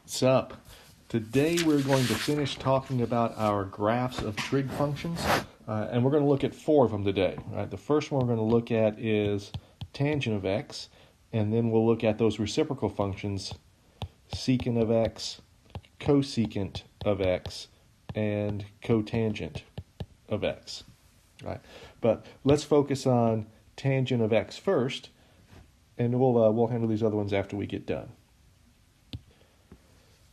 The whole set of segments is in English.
What's up? Today we're going to finish talking about our graphs of trig functions, and we're going to look at 4 of them today. Right? The first one we're going to look at is tangent of x, and then we'll look at those reciprocal functions, secant of x, cosecant of x, and cotangent of x. Right? But let's focus on tangent of x first, and we'll handle these other ones after we get done.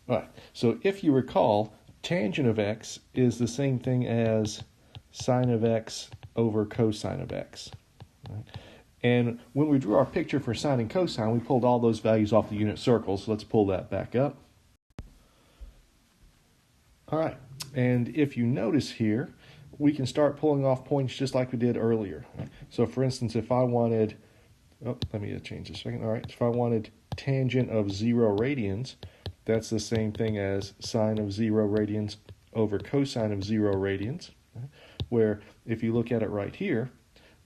All right, so if you recall, tangent of x is the same thing as sine of x over cosine of x. Right? And when we drew our picture for sine and cosine, we pulled all those values off the unit circle, so let's pull that back up. All right, and if you notice here, we can start pulling off points just like we did earlier. Right? So for instance, if I wanted, let me change this a second. All right, if I wanted tangent of 0 radians, that's the same thing as sine of 0 radians over cosine of 0 radians, right? Where if you look at it right here,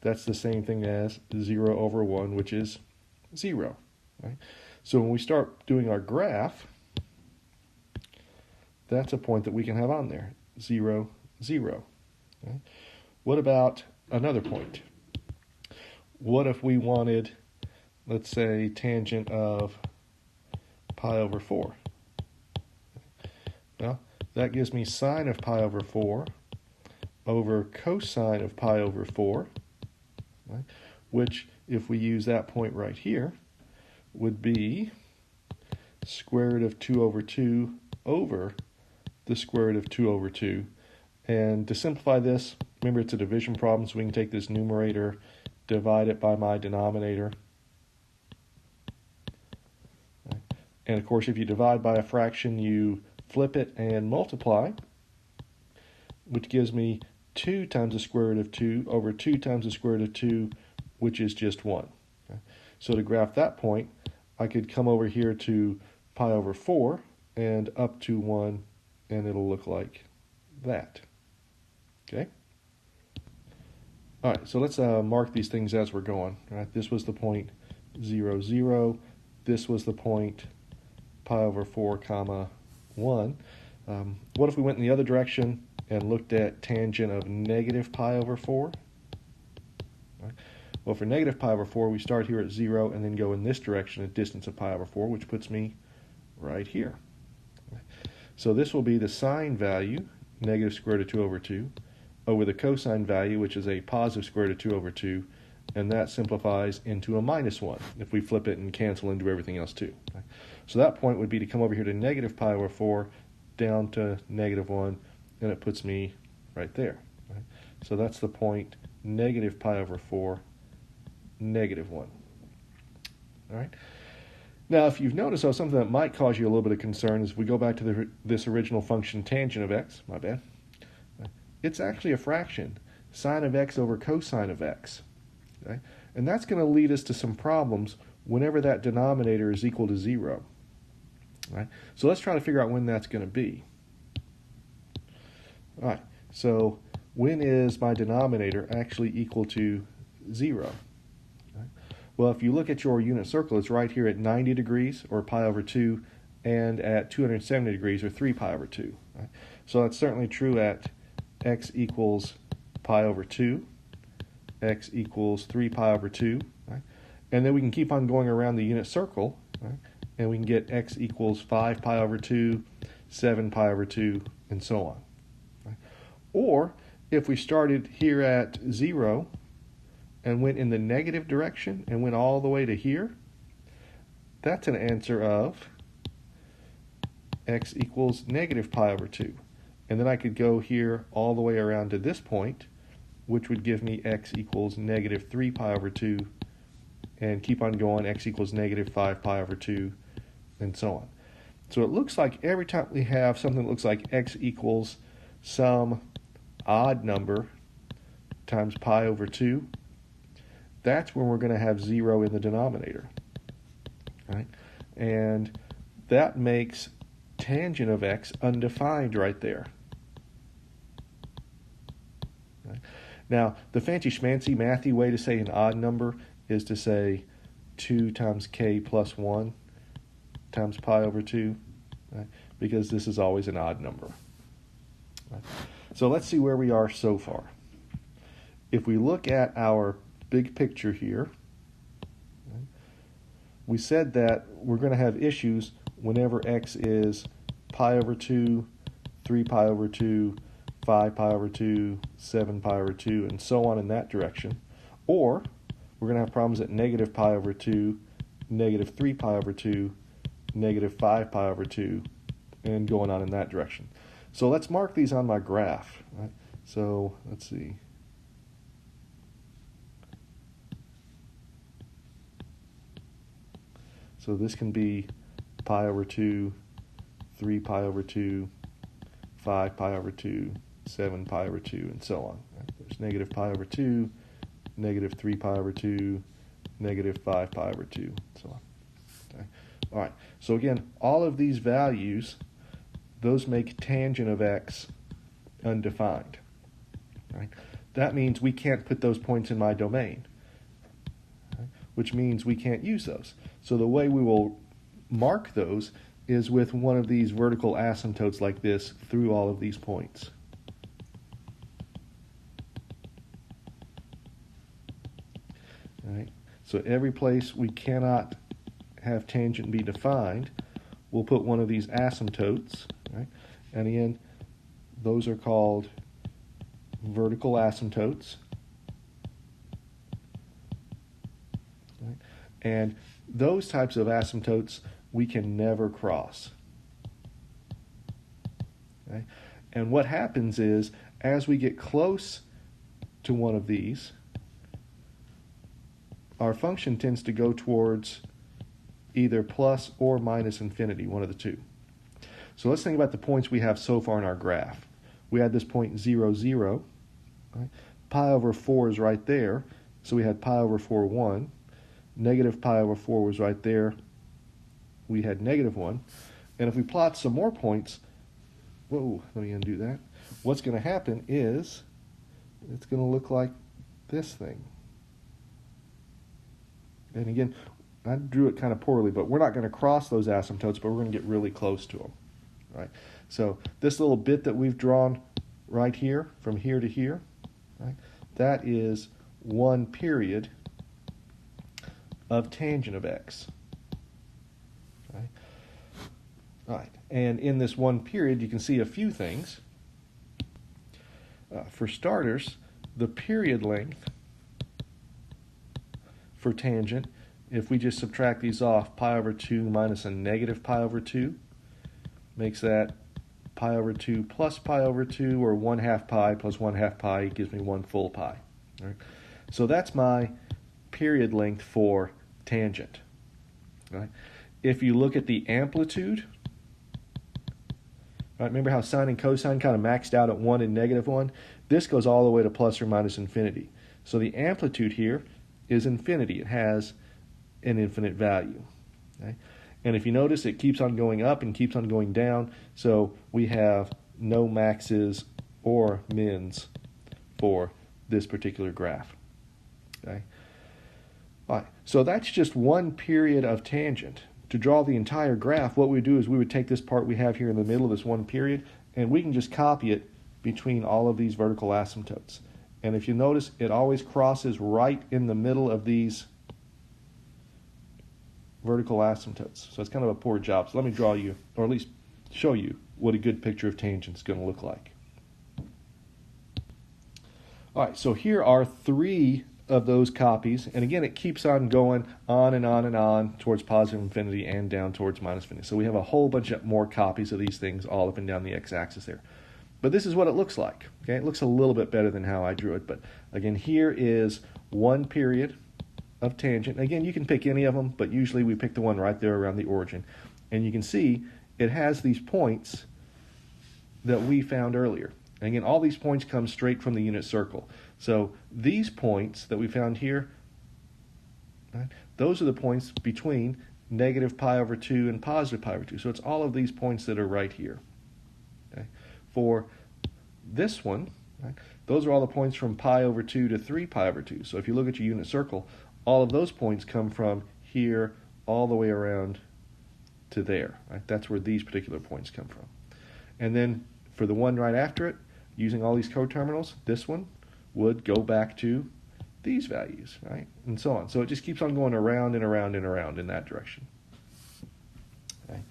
that's the same thing as 0 over 1, which is 0. Right? So when we start doing our graph, that's a point that we can have on there, 0, 0. Right? What about another point? What if we wanted, let's say, tangent of pi over 4? Well, that gives me sine of pi over 4 over cosine of pi over 4, right? Which, if we use that point right here, would be square root of 2 over 2 over the square root of 2 over 2. And to simplify this, remember it's a division problem, so we can take this numerator, divide it by my denominator. Right? And of course, if you divide by a fraction, you flip it and multiply, which gives me 2 times the square root of 2 over 2 times the square root of 2, which is just 1. Okay? So to graph that point, I could come over here to pi over 4 and up to 1, and it'll look like that. Okay? All right, so let's mark these things as we're going. All right? This was the point 0, 0. This was the point pi over 4, comma 1. What if we went in the other direction and looked at tangent of negative pi over 4? Right. Well, for negative pi over 4, we start here at 0 and then go in this direction at distance of pi over 4, which puts me right here. Right. So this will be the sine value, negative square root of 2 over 2, over the cosine value, which is a positive square root of 2 over 2, and that simplifies into a minus 1 if we flip it and cancel and do everything else too. Right? So that point would be to come over here to negative pi over 4 down to negative 1, and it puts me right there. Right? So that's the point negative pi over 4, negative 1. All right. Now, if you've noticed, though, something that might cause you a little bit of concern is if we go back to this original function tangent of x, my bad, it's actually a fraction, sine of x over cosine of x. Okay? And that's going to lead us to some problems whenever that denominator is equal to 0. Right? So let's try to figure out when that's going to be. All right, so when is my denominator actually equal to 0? Right? Well, if you look at your unit circle, it's right here at 90 degrees, or pi over 2, and at 270 degrees, or 3 pi over 2. Right? So that's certainly true at x equals pi over 2, x equals 3 pi over 2, right? And then we can keep on going around the unit circle, right? And we can get x equals 5 pi over 2, 7 pi over 2, and so on. Right? Or if we started here at 0 and went in the negative direction and went all the way to here, that's an answer of x equals negative pi over 2. And then I could go here all the way around to this point, which would give me x equals negative 3 pi over 2, and keep on going, x equals negative 5 pi over 2, and so on. So it looks like every time we have something that looks like x equals some odd number times pi over 2, that's when we're going to have 0 in the denominator. Right? And that makes tangent of x undefined right there. Right? Now, the fancy schmancy mathy way to say an odd number is to say 2 times k plus 1 times pi over 2. right? Because this is always an odd number. Right? So let's see where we are so far. If we look at our big picture here, right, we said that we're going to have issues whenever x is pi over 2, 3 pi over 2, 5 pi over 2, 7 pi over 2, and so on in that direction. Or we're going to have problems at negative pi over 2, negative 3 pi over 2, negative 5 pi over 2, and going on in that direction. So let's mark these on my graph. Right? So let's see. So this can be pi over 2, 3 pi over 2, 5 pi over 2, 7 pi over 2, and so on. Right? There's negative pi over 2, negative 3 pi over 2, negative 5 pi over 2, and so on. Okay. All right, so again, all of these values, those make tangent of x undefined. Right? That means we can't put those points in my domain, right? Which means we can't use those. So the way we will mark those is with one of these vertical asymptotes like this through all of these points. Right? So every place we cannot have tangent be defined, we'll put one of these asymptotes. Right? And again, those are called vertical asymptotes. Right? And those types of asymptotes we can never cross. Okay? And what happens is, as we get close to one of these, our function tends to go towards either plus or minus infinity, one of the two. So let's think about the points we have so far in our graph. We had this point 0, 0. Right? Pi over 4 is right there, so we had pi over 4, 1. Negative pi over 4 was right there. We had negative 1. And if we plot some more points, whoa, let me undo that. What's going to happen is it's going to look like this thing. And again, I drew it kind of poorly, but we're not going to cross those asymptotes, but we're going to get really close to them. Right? So this little bit that we've drawn right here, from here to here, right, that is one period of tangent of x. Okay. All right. And in this one period, you can see a few things. For starters, the period length for tangent, if we just subtract these off, pi over 2 minus a negative pi over 2, makes that pi over 2 plus pi over 2, or 1/2 pi plus 1/2 pi gives me 1 full pi. All right. So that's my period length for tangent. Right? If you look at the amplitude, right, remember how sine and cosine kind of maxed out at 1 and negative 1? This goes all the way to plus or minus infinity. So the amplitude here is infinity. It has an infinite value. Okay? And if you notice, it keeps on going up and keeps on going down, so we have no maxes or mins for this particular graph. Okay? All right, so that's just one period of tangent. To draw the entire graph, what we do is we would take this part we have here in the middle of this one period, and we can just copy it between all of these vertical asymptotes. And if you notice, it always crosses right in the middle of these vertical asymptotes. So it's kind of a poor job. So let me draw you, or at least show you, what a good picture of tangent is going to look like. All right, so here are 3 of those copies, and again, it keeps on going on and on and on towards positive infinity and down towards minus infinity. So we have a whole bunch of more copies of these things all up and down the x-axis there. But this is what it looks like. Okay, it looks a little bit better than how I drew it, but again, here is one period of tangent. Again, you can pick any of them, but usually we pick the one right there around the origin. And you can see it has these points that we found earlier. And again, all these points come straight from the unit circle. So these points that we found here, right, those are the points between negative pi over 2 and positive pi over 2. So it's all of these points that are right here. Okay. For this one, right, those are all the points from pi over 2 to 3 pi over 2. So if you look at your unit circle, all of those points come from here all the way around to there. Right? That's where these particular points come from. And then for the one right after it, using all these coterminals, this one would go back to these values, right? And so on. So it just keeps on going around and around and around in that direction. Okay.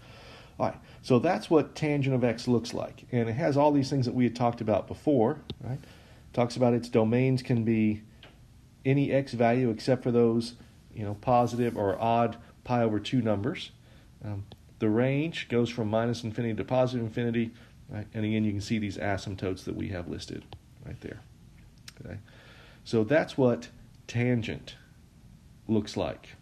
All right. So that's what tangent of x looks like. And it has all these things that we had talked about before, right? It talks about its domains can be any x value except for those, positive or odd pi over 2 numbers. The range goes from minus infinity to positive infinity, right? And again, you can see these asymptotes that we have listed right there. Okay. So that's what tangent looks like.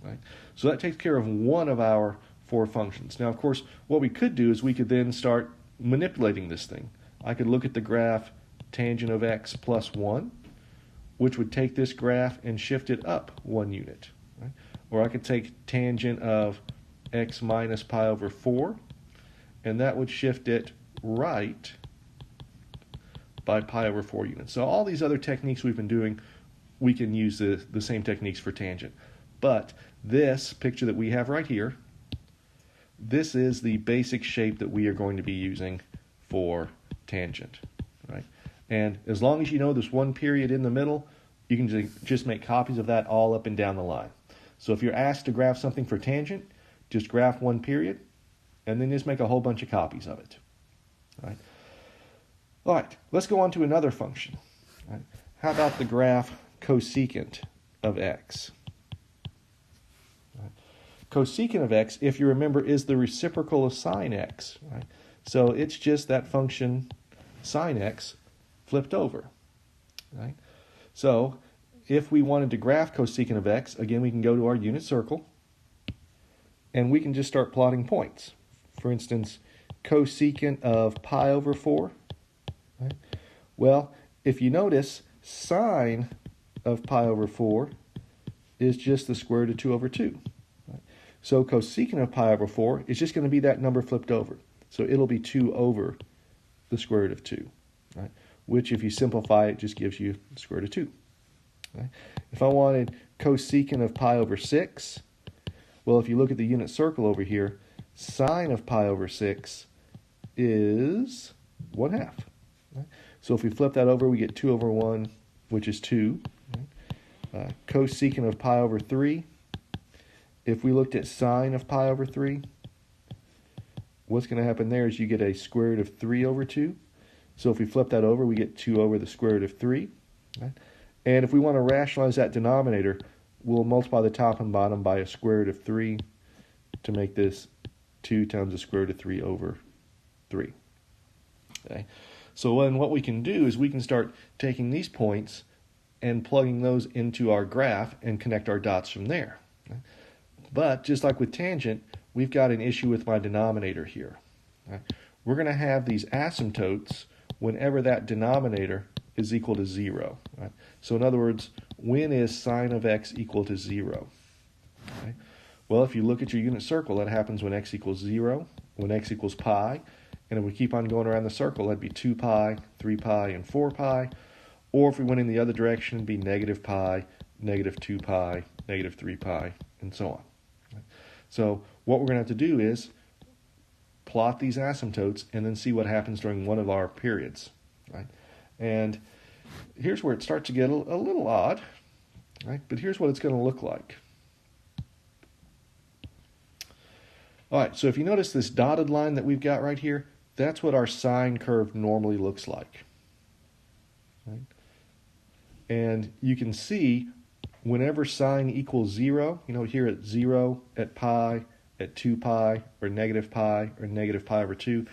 Right? So that takes care of one of our 4 functions. Now, of course, what we could do is we could then start manipulating this thing. I could look at the graph tangent of x plus 1, which would take this graph and shift it up 1 unit. Right? Or I could take tangent of x minus pi over 4, and that would shift it right by pi over 4 units. So all these other techniques we've been doing, we can use the same techniques for tangent. But this picture that we have right here, this is the basic shape that we are going to be using for tangent. Right? And as long as you know this one period in the middle, you can just make copies of that all up and down the line. So if you're asked to graph something for tangent, just graph one period, and then just make a whole bunch of copies of it. Right? All right, let's go on to another function. Right? How about the graph cosecant of x? Right? Cosecant of x, if you remember, is the reciprocal of sine x. Right? So it's just that function sine x flipped over. Right? So if we wanted to graph cosecant of x, again, we can go to our unit circle, and we can just start plotting points. For instance, cosecant of pi over 4. Right? Well, if you notice, sine of pi over 4 is just the square root of 2 over 2. Right? So cosecant of pi over 4 is just going to be that number flipped over. So it'll be 2 over the square root of 2, right? Which, if you simplify it, just gives you the square root of 2. Right? If I wanted cosecant of pi over 6, well, if you look at the unit circle over here, sine of pi over 6 is 1/2. Right? So if we flip that over, we get 2 over 1, which is 2. Right? Cosecant of pi over 3. If we looked at sine of pi over 3, what's going to happen there is you get a square root of 3 over 2. So if we flip that over, we get 2 over the square root of 3. Right? And if we want to rationalize that denominator, we'll multiply the top and bottom by a square root of 3 to make this 2 times the square root of 3 over 3. Okay? So then what we can do is we can start taking these points and plugging those into our graph and connect our dots from there. Okay? But just like with tangent, we've got an issue with my denominator here. Okay? We're going to have these asymptotes whenever that denominator is equal to 0. Right? So in other words, when is sine of x equal to 0? Okay? Well, if you look at your unit circle, that happens when x equals 0, when x equals pi, and if we keep on going around the circle, that'd be 2 pi, 3 pi, and 4 pi. Or if we went in the other direction, it'd be negative pi, negative 2 pi, negative 3 pi, and so on. Right? So what we're going to have to do is plot these asymptotes and then see what happens during one of our periods. Right? And here's where it starts to get a little odd, right? But here's what it's going to look like. All right, so if you notice this dotted line that we've got right here, that's what our sine curve normally looks like. Right? And you can see whenever sine equals 0, here at 0, at pi, at 2 pi, or negative pi over 2,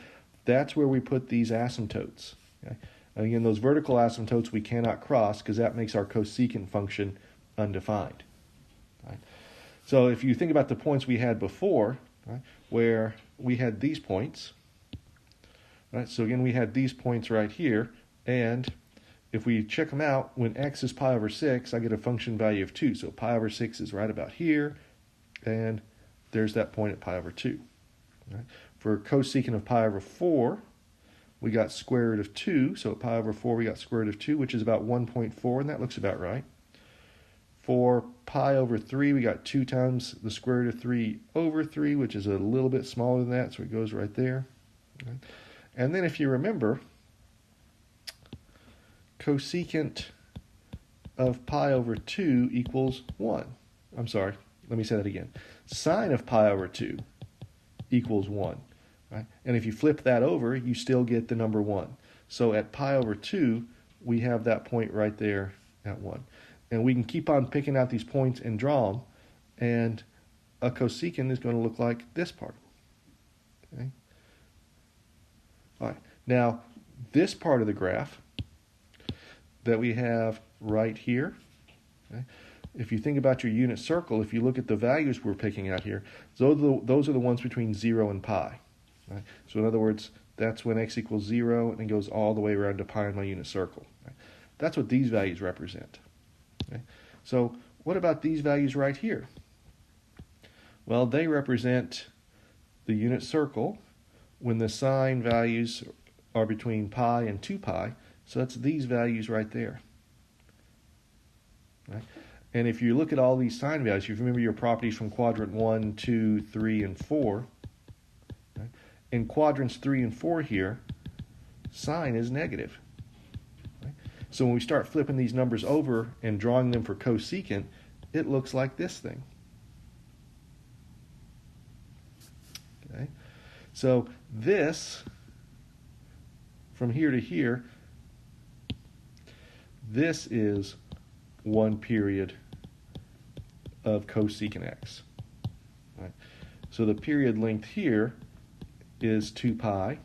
that's where we put these asymptotes. Okay? And again, those vertical asymptotes we cannot cross because that makes our cosecant function undefined. Right? So if you think about the points we had before, right, where we had these points, right? So again, we had these points right here, and if we check them out, when x is pi over 6, I get a function value of 2. So pi over 6 is right about here, and there's that point at pi over 2. Right? For cosecant of pi over 4, we got square root of 2, so at pi over 4 we got square root of 2, which is about 1.4, and that looks about right. For pi over 3, we got 2 times the square root of 3 over 3, which is a little bit smaller than that, so it goes right there. Okay. And then if you remember, cosecant of pi over 2 equals 1. I'm sorry, let me say that again. Sine of pi over 2 equals 1. Right? And if you flip that over, you still get the number 1. So at pi over 2, we have that point right there at 1. And we can keep on picking out these points and draw them, and a cosecant is going to look like this part. Okay? All right. Now, this part of the graph that we have right here, okay, if you think about your unit circle, if you look at the values we're picking out here, those are the ones between 0 and pi. Right? So in other words, that's when x equals 0 and it goes all the way around to pi in my unit circle. Right? That's what these values represent. Okay? So what about these values right here? Well, they represent the unit circle when the sine values are between pi and 2 pi. So that's these values right there. Right? And if you look at all these sine values, you remember your properties from quadrant 1, 2, 3, and 4. Right? In quadrants 3 and 4 here, sine is negative. Right? So when we start flipping these numbers over and drawing them for cosecant, it looks like this thing. Okay? So this, from here to here, this is 1 period of cosecant x. Right? So the period length here is 2 pi.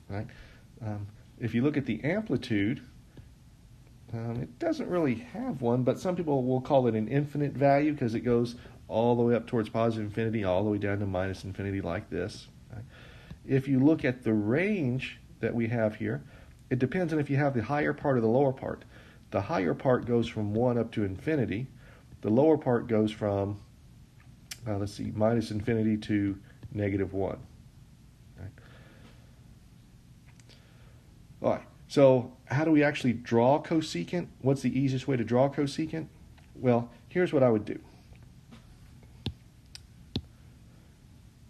Right? If you look at the amplitude, it doesn't really have one, but some people will call it an infinite value because it goes all the way up towards positive infinity, all the way down to minus infinity like this. Right? If you look at the range that we have here, it depends on if you have the higher part or the lower part. The higher part goes from 1 up to infinity. The lower part goes from, minus infinity to negative 1. Right? All right, so how do we actually draw cosecant? What's the easiest way to draw cosecant? Well, here's what I would do.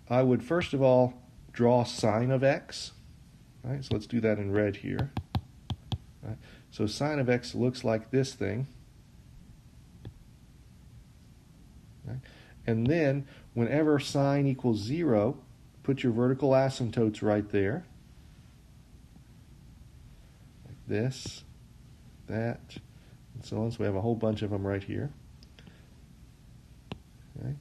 I would first of all draw sine of x. Right? So let's do that in red here. Right? So sine of x looks like this thing. Right? And then whenever sine equals 0, put your vertical asymptotes right there. Like this, that, and so on. So we have a whole bunch of them right here. Okay?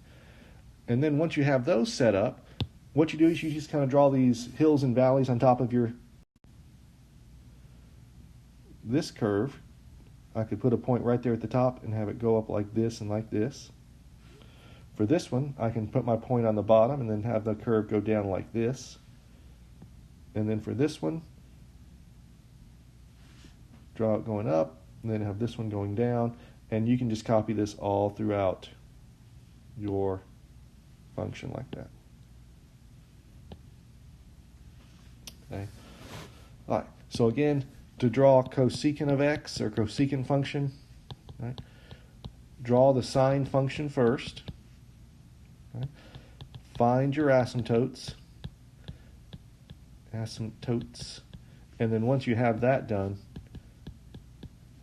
And then once you have those set up, what you do is you just kind of draw these hills and valleys on top of this curve. I could put a point right there at the top and have it go up like this and like this. For this one, I can put my point on the bottom and then have the curve go down like this. And then for this one, draw it going up, and then have this one going down, and you can just copy this all throughout your function like that. Okay. All right. So again, to draw cosecant of x or cosecant function, right, draw the sine function first. Right, find your asymptotes, and then once you have that done,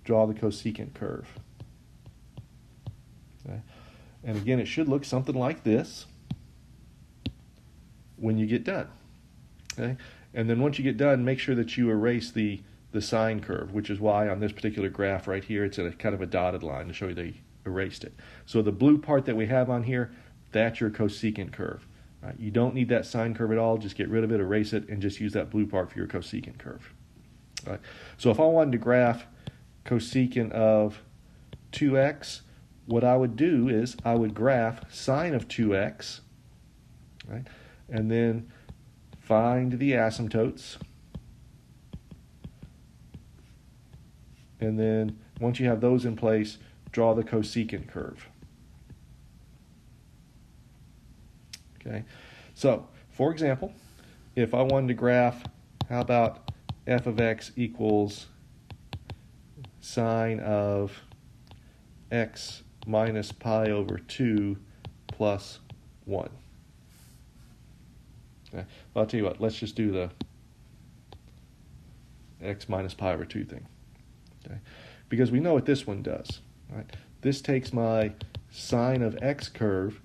draw the cosecant curve. Okay. And again, it should look something like this when you get done. Okay. And then once you get done, make sure that you erase the sine curve, which is why on this particular graph right here, it's a kind of a dotted line to show you they erased it. So the blue part that we have on here, that's your cosecant curve. Right? You don't need that sine curve at all. Just get rid of it, erase it, and just use that blue part for your cosecant curve. All right? So if I wanted to graph cosecant of 2x, what I would do is I would graph sine of 2x, right? And then find the asymptotes. And then once you have those in place, draw the cosecant curve. Okay, so for example, if I wanted to graph, how about f of x equals sine of x minus pi over 2 plus 1. Okay. Well, I'll tell you what, let's just do the x minus pi over 2 thing. Okay. Because we know what this one does. Right? This takes my sine of x curve,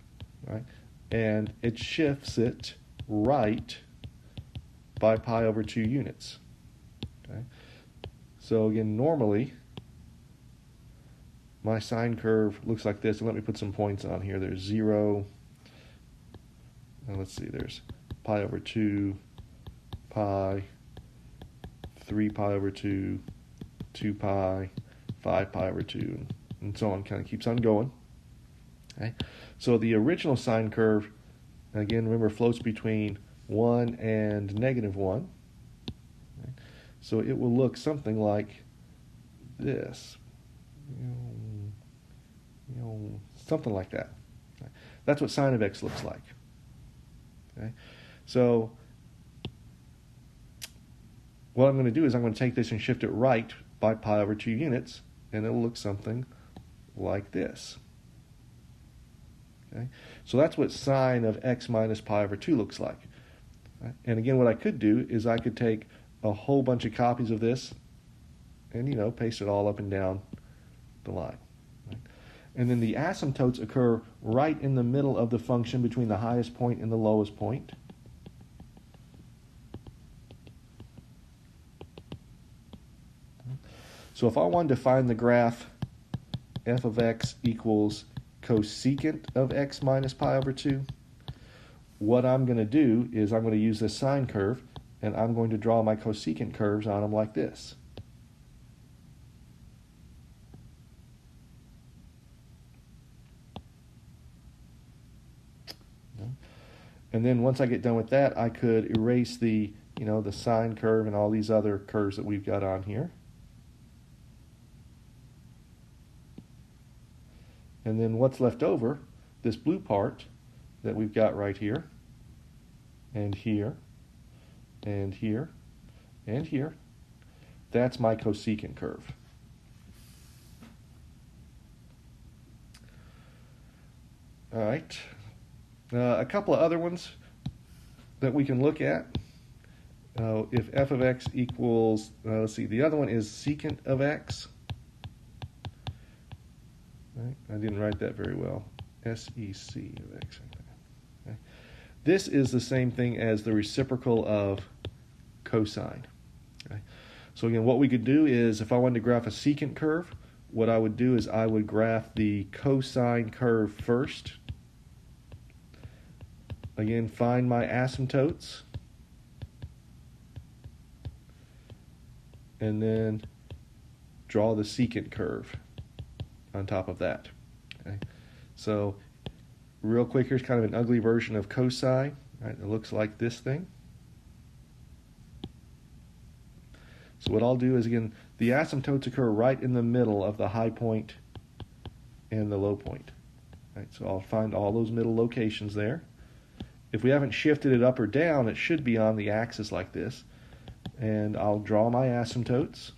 right, and it shifts it right by pi over 2 units. Okay. So again, normally, my sine curve looks like this. And let me put some points on here. There's 0. Let's see. There's pi over 2, pi, 3 pi over 2, 2 pi, 5 pi over 2, and so on. Kind of keeps on going. Okay. So the original sine curve, again, remember, floats between 1 and negative 1. Okay. So it will look something like this. Something like that. Okay. That's what sine of x looks like. Okay. So what I'm going to do is I'm going to take this and shift it right by pi over 2 units, and it'll look something like this. Okay. So that's what sine of x minus pi over 2 looks like. Right. And again, what I could do is I could take a whole bunch of copies of this and, paste it all up and down the line. Right. And then the asymptotes occur right in the middle of the function between the highest point and the lowest point. So if I wanted to find the graph f of x equals cosecant of x minus pi over 2, what I'm going to do is I'm going to use this sine curve, and I'm going to draw my cosecant curves on them like this. And then once I get done with that, I could erase the sine curve and all these other curves that we've got on here. And then what's left over, this blue part that we've got right here, and here, and here, and here, that's my cosecant curve. All right. A couple of other ones that we can look at. If f of x equals, let's see, the other one is secant of x. Right? I didn't write that very well. SEC of x. Okay. This is the same thing as the reciprocal of cosine. Okay. So again, what we could do is, if I wanted to graph a secant curve, what I would do is I would graph the cosine curve first. Again, find my asymptotes, and then draw the secant curve on top of that. Okay. So real quick, here's kind of an ugly version of cosine. Right? It looks like this thing. So what I'll do is, again, the asymptotes occur right in the middle of the high point and the low point. Right? So I'll find all those middle locations there. If we haven't shifted it up or down, it should be on the axis like this. And I'll draw my asymptotes.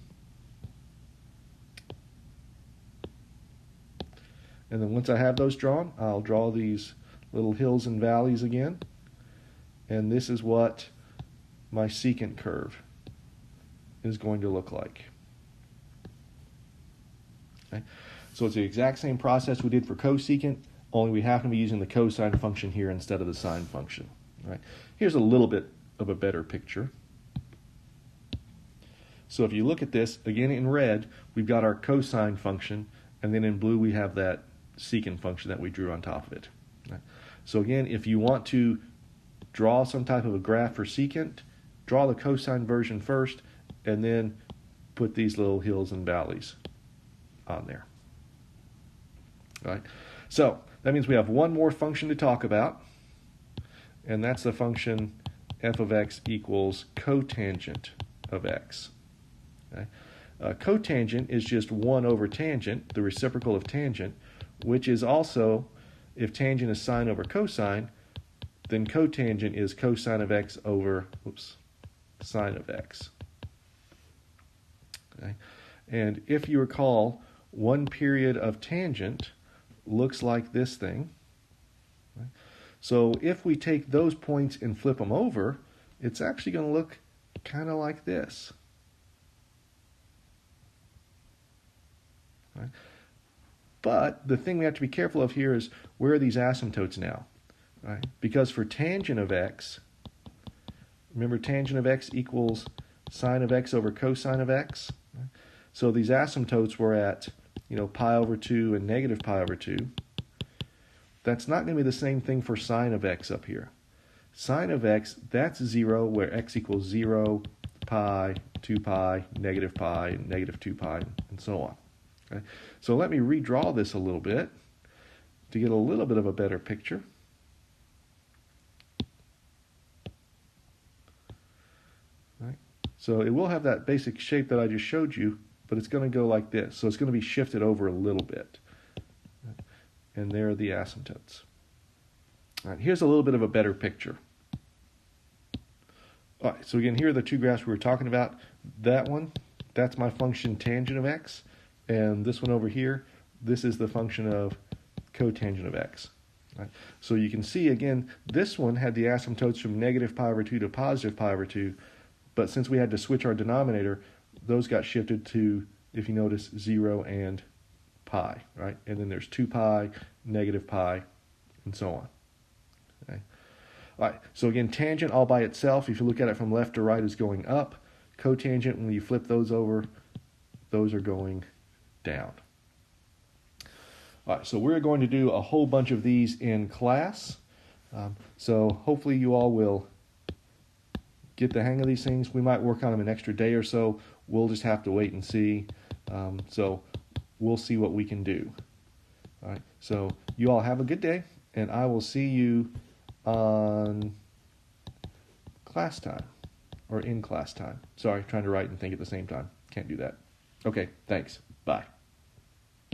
And then once I have those drawn, I'll draw these little hills and valleys again. And this is what my secant curve is going to look like. Okay. So it's the exact same process we did for cosecant, only we happen to be using the cosine function here instead of the sine function. Right. Here's a little bit of a better picture. So if you look at this, again in red, we've got our cosine function, and then in blue we have that secant function that we drew on top of it. Right. So again, if you want to draw some type of a graph for secant, draw the cosine version first, and then put these little hills and valleys on there. All right. So that means we have one more function to talk about, and that's the function f of x equals cotangent of x. Okay. Cotangent is just 1 over tangent, the reciprocal of tangent, which is also, if tangent is sine over cosine, then cotangent is cosine of x over, sine of x. Okay. And if you recall, one period of tangent looks like this thing. Right? So if we take those points and flip them over, it's actually going to look kind of like this. Right? But the thing we have to be careful of here is, where are these asymptotes now? Right? Because for tangent of x, remember tangent of x equals sine of x over cosine of x. Right? So these asymptotes were at, pi over 2 and negative pi over 2. That's not going to be the same thing for sine of x up here. Sine of x, that's 0, where x equals 0, pi, 2 pi, negative pi, negative 2 pi, and so on. Okay? So let me redraw this a little bit to get a little bit of a better picture. Right? So it will have that basic shape that I just showed you, but it's going to go like this. So it's going to be shifted over a little bit. And there are the asymptotes. All right, here's a little bit of a better picture. All right, so again, here are the two graphs we were talking about. That one, that's my function tangent of x. And this one over here, this is the function of cotangent of x. Right? So you can see, again, this one had the asymptotes from negative pi over 2 to positive pi over 2. But since we had to switch our denominator, those got shifted to, if you notice, 0 and pi, right? And then there's 2 pi, negative pi, and so on. Okay. All right, so again, tangent all by itself, if you look at it from left to right, is going up. Cotangent, when you flip those over, those are going down. All right, so we're going to do a whole bunch of these in class. So hopefully you all will get the hang of these things. We might work on them an extra day or so. We'll just have to wait and see. So we'll see what we can do. All right, so you all have a good day, and I will see you on class time, or in class time. Sorry, trying to write and think at the same time. Can't do that. Okay, thanks. Bye.